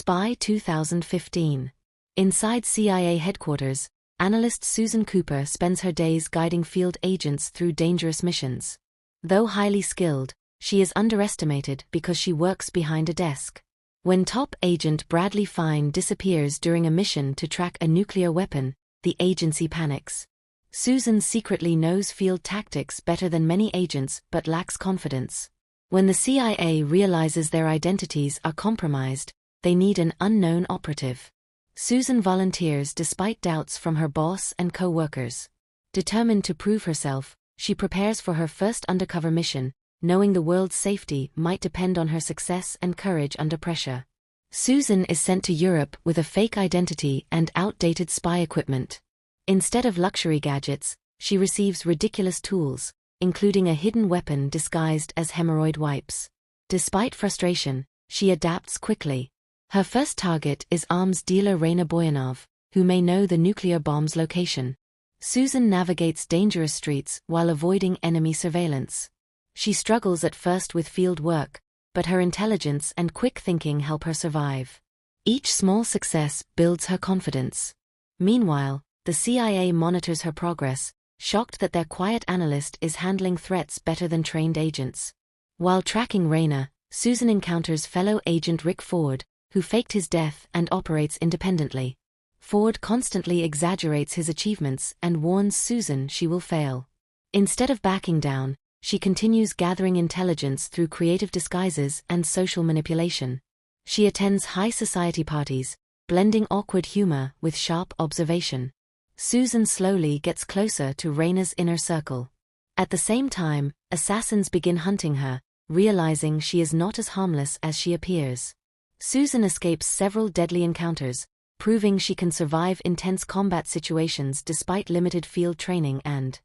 Spy 2015. Inside CIA headquarters, analyst Susan Cooper spends her days guiding field agents through dangerous missions. Though highly skilled, she is underestimated because she works behind a desk. When top agent Bradley Fine disappears during a mission to track a nuclear weapon, the agency panics. Susan secretly knows field tactics better than many agents but lacks confidence. When the CIA realizes their identities are compromised, they need an unknown operative. Susan volunteers despite doubts from her boss and co-workers. Determined to prove herself, she prepares for her first undercover mission, knowing the world's safety might depend on her success and courage under pressure. Susan is sent to Europe with a fake identity and outdated spy equipment. Instead of luxury gadgets, she receives ridiculous tools, including a hidden weapon disguised as hemorrhoid wipes. Despite frustration, she adapts quickly. Her first target is arms dealer Raina Boyanov, who may know the nuclear bomb's location. Susan navigates dangerous streets while avoiding enemy surveillance. She struggles at first with field work, but her intelligence and quick thinking help her survive. Each small success builds her confidence. Meanwhile, the CIA monitors her progress, shocked that their quiet analyst is handling threats better than trained agents. While tracking Raina, Susan encounters fellow agent Rick Ford, who faked his death and operates independently. Ford constantly exaggerates his achievements and warns Susan she will fail. Instead of backing down, she continues gathering intelligence through creative disguises and social manipulation. She attends high society parties, blending awkward humor with sharp observation. Susan slowly gets closer to Raina's inner circle. At the same time, assassins begin hunting her, realizing she is not as harmless as she appears. Susan escapes several deadly encounters, proving she can survive intense combat situations despite limited field training and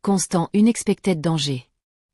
constant unexpected danger.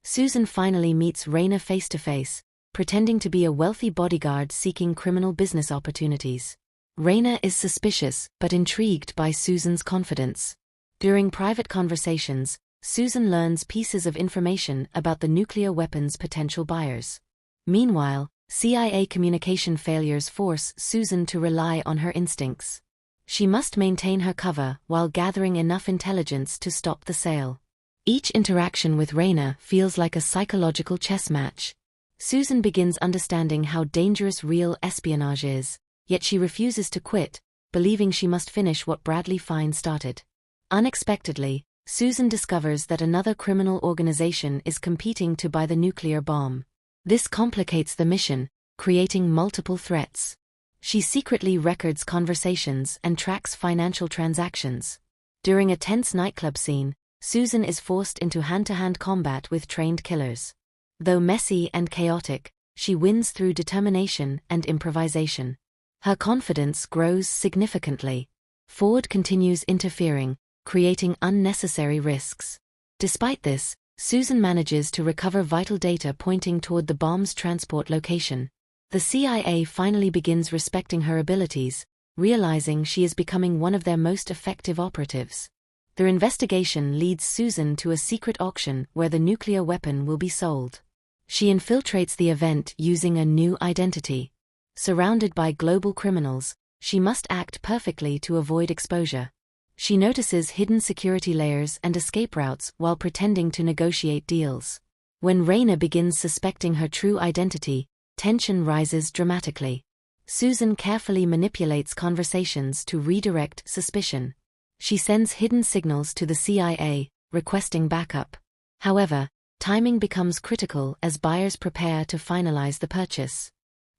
Susan finally meets Raina face-to-face, pretending to be a wealthy bodyguard seeking criminal business opportunities. Raina is suspicious but intrigued by Susan's confidence. During private conversations, Susan learns pieces of information about the nuclear weapons' potential buyers. Meanwhile, CIA communication failures force Susan to rely on her instincts. She must maintain her cover while gathering enough intelligence to stop the sale. Each interaction with Raina feels like a psychological chess match. Susan begins understanding how dangerous real espionage is, yet she refuses to quit, believing she must finish what Bradley Fine started. Unexpectedly, Susan discovers that another criminal organization is competing to buy the nuclear bomb. This complicates the mission, creating multiple threats. She secretly records conversations and tracks financial transactions. During a tense nightclub scene, Susan is forced into hand-to-hand combat with trained killers. Though messy and chaotic, she wins through determination and improvisation. Her confidence grows significantly. Ford continues interfering, creating unnecessary risks. Despite this, Susan manages to recover vital data pointing toward the bomb's transport location. The CIA finally begins respecting her abilities, realizing she is becoming one of their most effective operatives. Their investigation leads Susan to a secret auction where the nuclear weapon will be sold. She infiltrates the event using a new identity. Surrounded by global criminals, she must act perfectly to avoid exposure. She notices hidden security layers and escape routes while pretending to negotiate deals. When Raina begins suspecting her true identity, tension rises dramatically. Susan carefully manipulates conversations to redirect suspicion. She sends hidden signals to the CIA, requesting backup. However, timing becomes critical as buyers prepare to finalize the purchase.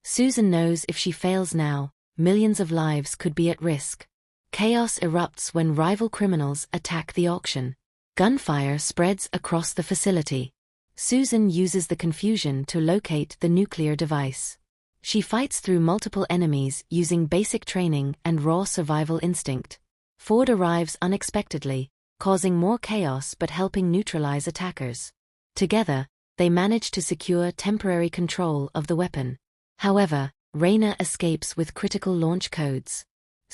Susan knows if she fails now, millions of lives could be at risk. Chaos erupts when rival criminals attack the auction. Gunfire spreads across the facility. Susan uses the confusion to locate the nuclear device. She fights through multiple enemies using basic training and raw survival instinct. Ford arrives unexpectedly, causing more chaos but helping neutralize attackers. Together, they manage to secure temporary control of the weapon. However, Raina escapes with critical launch codes.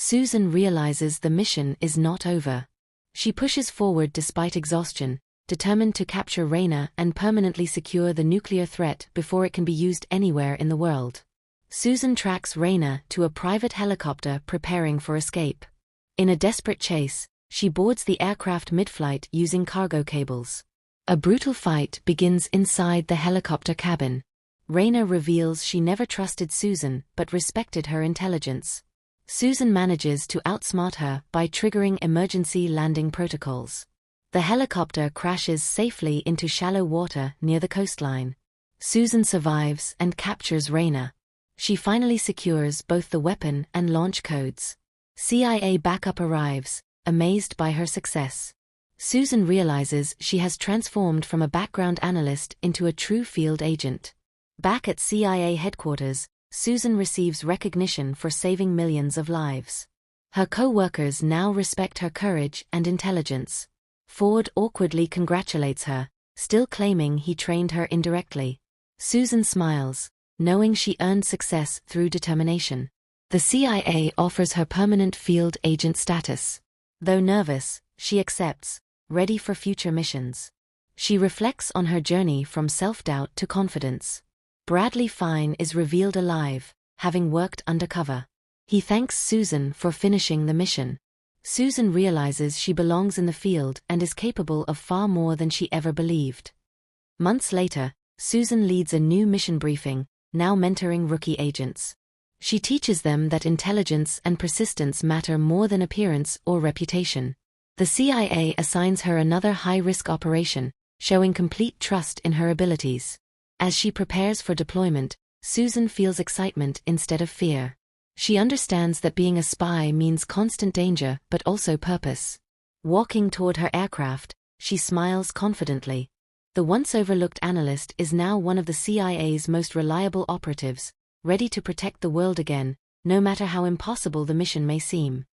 Susan realizes the mission is not over. She pushes forward despite exhaustion, determined to capture Raina and permanently secure the nuclear threat before it can be used anywhere in the world. Susan tracks Raina to a private helicopter preparing for escape. In a desperate chase, she boards the aircraft mid-flight using cargo cables. A brutal fight begins inside the helicopter cabin. Raina reveals she never trusted Susan but respected her intelligence. Susan manages to outsmart her by triggering emergency landing protocols. The helicopter crashes safely into shallow water near the coastline. Susan survives and captures Raina. She finally secures both the weapon and launch codes. CIA backup arrives, amazed by her success. Susan realizes she has transformed from a background analyst into a true field agent. Back at CIA headquarters, Susan receives recognition for saving millions of lives. Her co-workers now respect her courage and intelligence. Ford awkwardly congratulates her, still claiming he trained her indirectly. Susan smiles, knowing she earned success through determination. The CIA offers her permanent field agent status. Though nervous, she accepts, ready for future missions. She reflects on her journey from self-doubt to confidence. Bradley Fine is revealed alive, having worked undercover. He thanks Susan for finishing the mission. Susan realizes she belongs in the field and is capable of far more than she ever believed. Months later, Susan leads a new mission briefing, now mentoring rookie agents. She teaches them that intelligence and persistence matter more than appearance or reputation. The CIA assigns her another high-risk operation, showing complete trust in her abilities. As she prepares for deployment, Susan feels excitement instead of fear. She understands that being a spy means constant danger but also purpose. Walking toward her aircraft, she smiles confidently. The once overlooked analyst is now one of the CIA's most reliable operatives, ready to protect the world again, no matter how impossible the mission may seem.